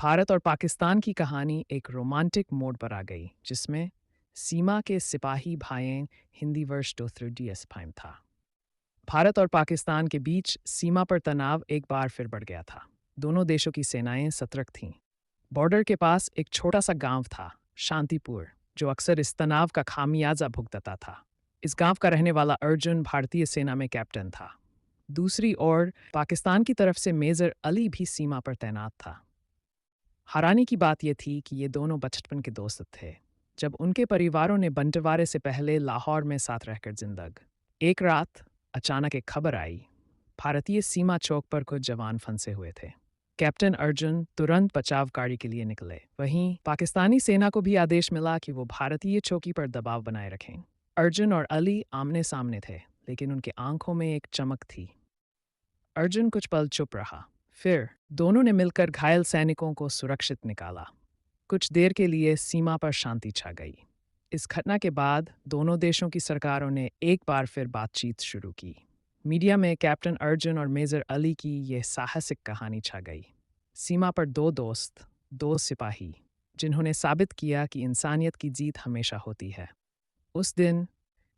भारत और पाकिस्तान की कहानी एक रोमांटिक मोड़ पर आ गई, जिसमें सीमा के सिपाही भाइयों हिंदी वर्ष 2 था। भारत और पाकिस्तान के बीच सीमा पर तनाव एक बार फिर बढ़ गया था। दोनों देशों की सेनाएं सतर्क थीं। बॉर्डर के पास एक छोटा सा गांव था, शांतिपुर, जो अक्सर इस तनाव का खामियाजा भुगतता था। इस गांव का रहने वाला अर्जुन भारतीय सेना में कैप्टन था। दूसरी ओर पाकिस्तान की तरफ से मेजर अली भी सीमा पर तैनात था। हैरानी की बात यह थी कि ये दोनों बचपन के दोस्त थे, जब उनके परिवारों ने बंटवारे से पहले लाहौर में साथ रहकर जिंदग। एक रात अचानक एक खबर आई। भारतीय सीमा चौक पर कुछ जवान फंसे हुए थे। कैप्टन अर्जुन तुरंत बचाव कार्य के लिए निकले। वहीं पाकिस्तानी सेना को भी आदेश मिला कि वो भारतीय चौकी पर दबाव बनाए रखें। अर्जुन और अली आमने सामने थे, लेकिन उनके आंखों में एक चमक थी। अर्जुन कुछ पल चुप रहा, फिर दोनों ने मिलकर घायल सैनिकों को सुरक्षित निकाला। कुछ देर के लिए सीमा पर शांति छा गई। इस घटना के बाद दोनों देशों की सरकारों ने एक बार फिर बातचीत शुरू की। मीडिया में कैप्टन अर्जुन और मेजर अली की यह साहसिक कहानी छा गई। सीमा पर दो दोस्त, दो सिपाही, जिन्होंने साबित किया कि इंसानियत की जीत हमेशा होती है। उस दिन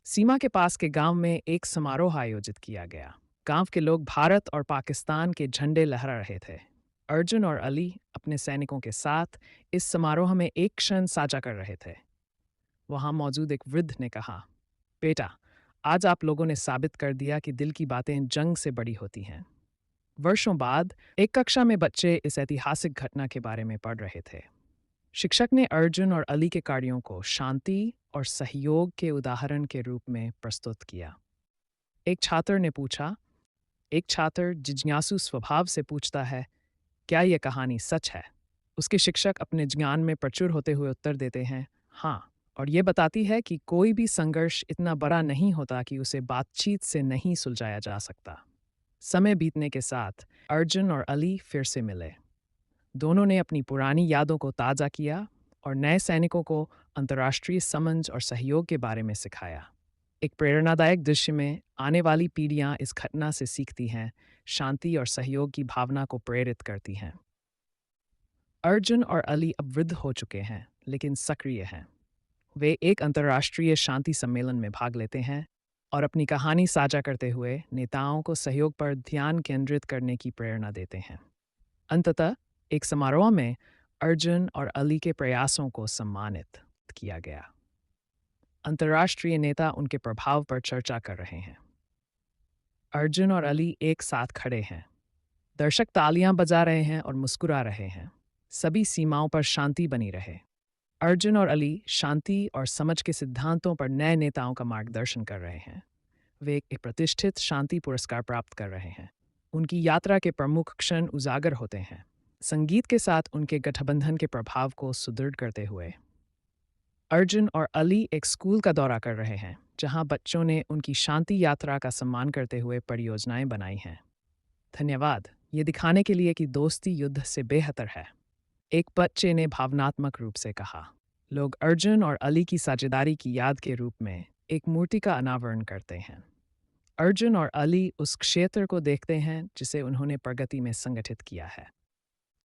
सीमा के पास के गांव में एक समारोह आयोजित किया गया। गांव के लोग भारत और पाकिस्तान के झंडे लहरा रहे थे। अर्जुन और अली अपने सैनिकों के साथ इस समारोह में एक क्षण साझा कर रहे थे। वहां मौजूद एक वृद्ध ने कहा, बेटा, आज आप लोगों ने साबित कर दिया कि दिल की बातें जंग से बड़ी होती हैं। वर्षों बाद एक कक्षा में बच्चे इस ऐतिहासिक घटना के बारे में पढ़ रहे थे। शिक्षक ने अर्जुन और अली के कार्यों को शांति और सहयोग के उदाहरण के रूप में प्रस्तुत किया। एक छात्र जिज्ञासु स्वभाव से पूछता है, क्या यह कहानी सच है? उसके शिक्षक अपने ज्ञान में प्रचुर होते हुए उत्तर देते हैं, हाँ, और ये बताती है कि कोई भी संघर्ष इतना बड़ा नहीं होता कि उसे बातचीत से नहीं सुलझाया जा सकता। समय बीतने के साथ अर्जुन और अली फिर से मिले। दोनों ने अपनी पुरानी यादों को ताज़ा किया और नए सैनिकों को अंतर्राष्ट्रीय समझ और सहयोग के बारे में सिखाया। एक प्रेरणादायक दृश्य में आने वाली पीढ़ियां इस घटना से सीखती हैं, शांति और सहयोग की भावना को प्रेरित करती हैं। अर्जुन और अली अब वृद्ध हो चुके हैं, लेकिन सक्रिय हैं। वे एक अंतर्राष्ट्रीय शांति सम्मेलन में भाग लेते हैं और अपनी कहानी साझा करते हुए नेताओं को सहयोग पर ध्यान केंद्रित करने की प्रेरणा देते हैं। अंततः एक समारोह में अर्जुन और अली के प्रयासों को सम्मानित किया गया। अंतर्राष्ट्रीय नेता उनके प्रभाव पर चर्चा कर रहे हैं। अर्जुन और अली एक साथ खड़े हैं। दर्शक तालियां बजा रहे हैं और मुस्कुरा रहे हैं। सभी सीमाओं पर शांति बनी रहे। अर्जुन और अली शांति और समझ के सिद्धांतों पर नए नेताओं का मार्गदर्शन कर रहे हैं। वे एक प्रतिष्ठित शांति पुरस्कार प्राप्त कर रहे हैं। उनकी यात्रा के प्रमुख क्षण उजागर होते हैं, संगीत के साथ उनके गठबंधन के प्रभाव को सुदृढ़ करते हुए। अर्जुन और अली एक स्कूल का दौरा कर रहे हैं, जहां बच्चों ने उनकी शांति यात्रा का सम्मान करते हुए परियोजनाएं बनाई हैं। धन्यवाद, ये दिखाने के लिए कि दोस्ती युद्ध से बेहतर है, एक बच्चे ने भावनात्मक रूप से कहा। लोग अर्जुन और अली की साझेदारी की याद के रूप में एक मूर्ति का अनावरण करते हैं। अर्जुन और अली उस क्षेत्र को देखते हैं जिसे उन्होंने प्रगति में संगठित किया है।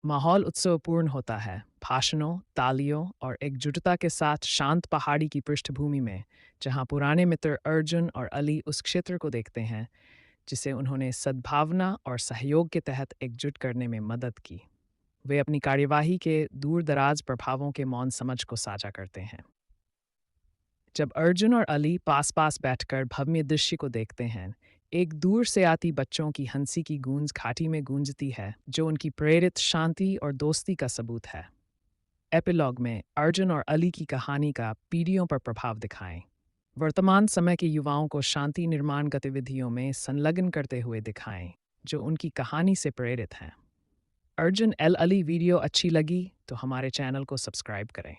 माहौल उत्सवपूर्ण होता है, भाषणों, तालियों और एकजुटता के साथ शांत पहाड़ी की पृष्ठभूमि में, जहां पुराने मित्र अर्जुन और अली उस क्षेत्र को देखते हैं जिसे उन्होंने सद्भावना और सहयोग के तहत एकजुट करने में मदद की। वे अपनी कार्यवाही के दूर-दराज प्रभावों के मौन समझ को साझा करते हैं। जब अर्जुन और अली पास-पास बैठकर भव्य दृश्य को देखते हैं, एक दूर से आती बच्चों की हंसी की गूंज घाटी में गूंजती है, जो उनकी प्रेरित शांति और दोस्ती का सबूत है। एपिलॉग में अर्जुन और अली की कहानी का पीढ़ियों पर प्रभाव दिखाएं। वर्तमान समय के युवाओं को शांति निर्माण गतिविधियों में संलग्न करते हुए दिखाएं, जो उनकी कहानी से प्रेरित हैं। अर्जुन एल अली वीडियो अच्छी लगी तो हमारे चैनल को सब्सक्राइब करें।